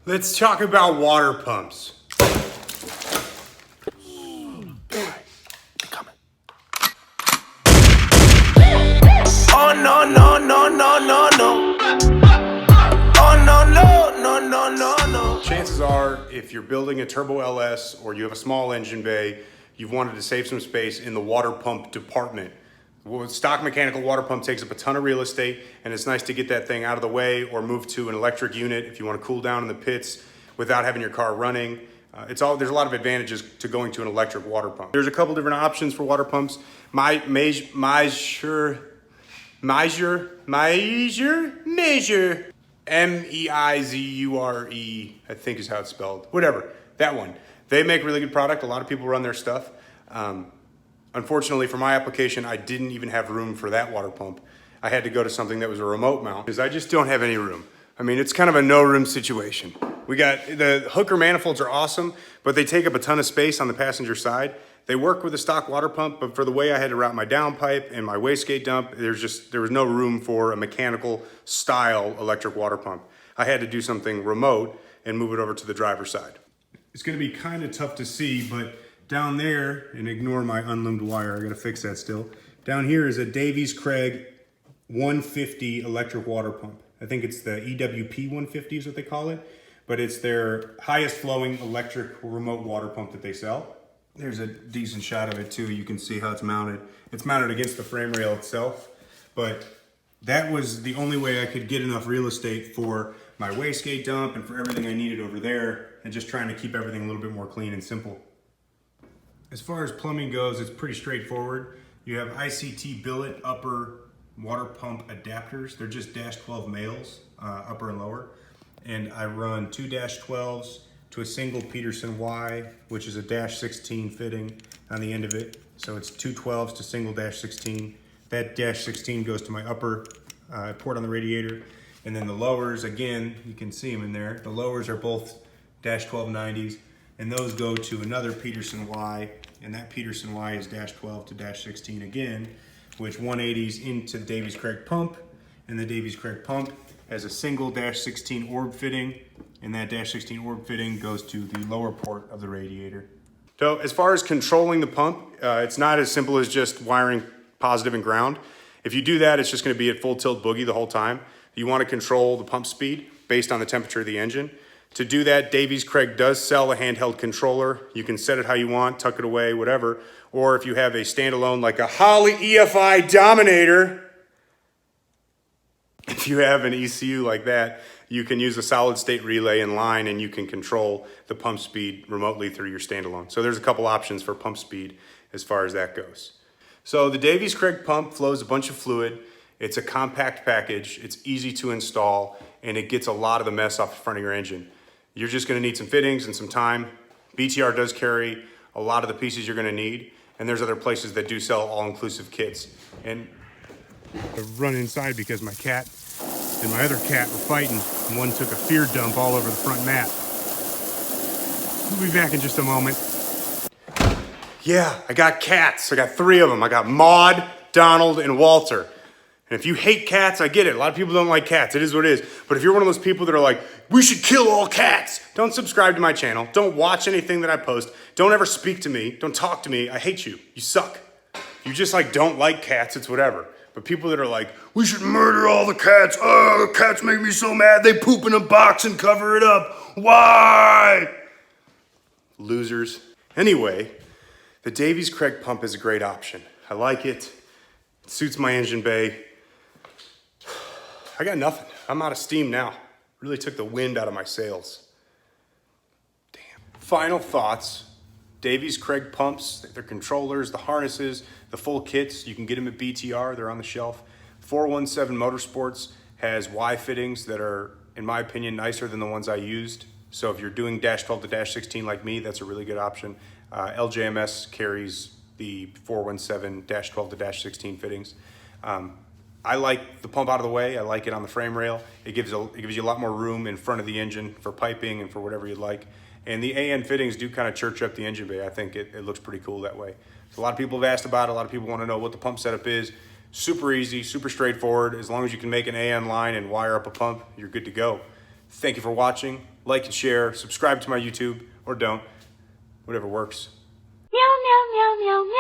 Let's talk about water pumps. Oh no no no no no no. Oh no no no no no no. Chances are, if you're building a turbo LS or you have a small engine bay, you've wanted to save some space in the water pump department. Well, stock mechanical water pump takes up a ton of real estate, and it's nice to get that thing out of the way or move to an electric unit if you want to cool down in the pits without having your car running. There's a lot of advantages to going to an electric water pump. There's a couple different options for water pumps. Measure, Meizure, I think is how it's spelled. Whatever, that one. They make really good product. A lot of people run their stuff. Unfortunately, for my application, I didn't even have room for that water pump. I had to go to something that was a remote mount because I just don't have any room. I mean, it's kind of a no room situation. The hooker manifolds are awesome, but they take up a ton of space on the passenger side. They work with a stock water pump, but for the way I had to route my downpipe and my wastegate dump, there was no room for a mechanical style electric water pump. I had to do something remote and move it over to the driver's side. It's gonna be kind of tough to see, but down there, and ignore my unloomed wire, I gotta fix that still. Down here is a Davies Craig 150 electric water pump. I think it's the EWP 150 is what they call it, but it's their highest flowing electric remote water pump that they sell. There's a decent shot of it too. You can see how it's mounted. It's mounted against the frame rail itself, but that was the only way I could get enough real estate for my wastegate dump and for everything I needed over there, and just trying to keep everything a little bit more clean and simple. As far as plumbing goes, it's pretty straightforward. You have ICT billet upper water pump adapters. They're just -12 males, upper and lower. And I run two -12s to a single Peterson Y, which is a -16 fitting on the end of it. So it's two 12s to single -16. That -16 goes to my upper port on the radiator. And then the lowers, again, you can see them in there. The lowers are both -1290s. And those go to another Peterson Y, and that Peterson Y is -12 to -16 again, which 180s into the Davies Craig pump, and the Davies Craig pump has a single -16 orb fitting, and that -16 orb fitting goes to the lower port of the radiator. So as far as controlling the pump, it's not as simple as just wiring positive and ground. If you do that, it's just gonna be at full tilt boogie the whole time. You wanna control the pump speed based on the temperature of the engine. To do that, Davies Craig does sell a handheld controller. You can set it how you want, tuck it away, whatever. Or if you have a standalone, like a Holley EFI Dominator, if you have an ECU like that, you can use a solid state relay in line and you can control the pump speed remotely through your standalone. So there's a couple options for pump speed as far as that goes. So the Davies Craig pump flows a bunch of fluid. It's a compact package. It's easy to install, and it gets a lot of the mess off the front of your engine. You're just gonna need some fittings and some time. BTR does carry a lot of the pieces you're gonna need, and there's other places that do sell all-inclusive kits. And I've run inside because my cat and my other cat were fighting, and one took a fear dump all over the front mat. We'll be back in just a moment. Yeah, I got cats. I got 3 of them. I got Maud, Donald, and Walter. And if you hate cats, I get it. A lot of people don't like cats. It is what it is. But if you're one of those people that are like, we should kill all cats, don't subscribe to my channel. Don't watch anything that I post. Don't ever speak to me. Don't talk to me. I hate you. You suck. You just don't like cats, it's whatever. But people that are like, we should murder all the cats. Oh, the cats make me so mad. They poop in a box and cover it up. Why? Losers. Anyway, the Davies Craig pump is a great option. I like it. It suits my engine bay. I got nothing. I'm out of steam now. Really took the wind out of my sails. Damn. Final thoughts. Davies Craig pumps, their controllers, the harnesses, the full kits. You can get them at BTR. They're on the shelf. 417 Motorsports has Y fittings that are, in my opinion, nicer than the ones I used. So if you're doing -12 to -16 like me, that's a really good option. LJMS carries the 417 -12 to -16 fittings. I like the pump out of the way. I like it on the frame rail. It gives you a lot more room in front of the engine for piping and for whatever you'd like. And the AN fittings do kind of church up the engine bay. I think it looks pretty cool that way. So a lot of people have asked about it. A lot of people want to know what the pump setup is. Super easy, super straightforward. As long as you can make an AN line and wire up a pump, you're good to go. Thank you for watching. Like and share. Subscribe to my YouTube, or don't. Whatever works. Meow, meow, meow, meow, meow.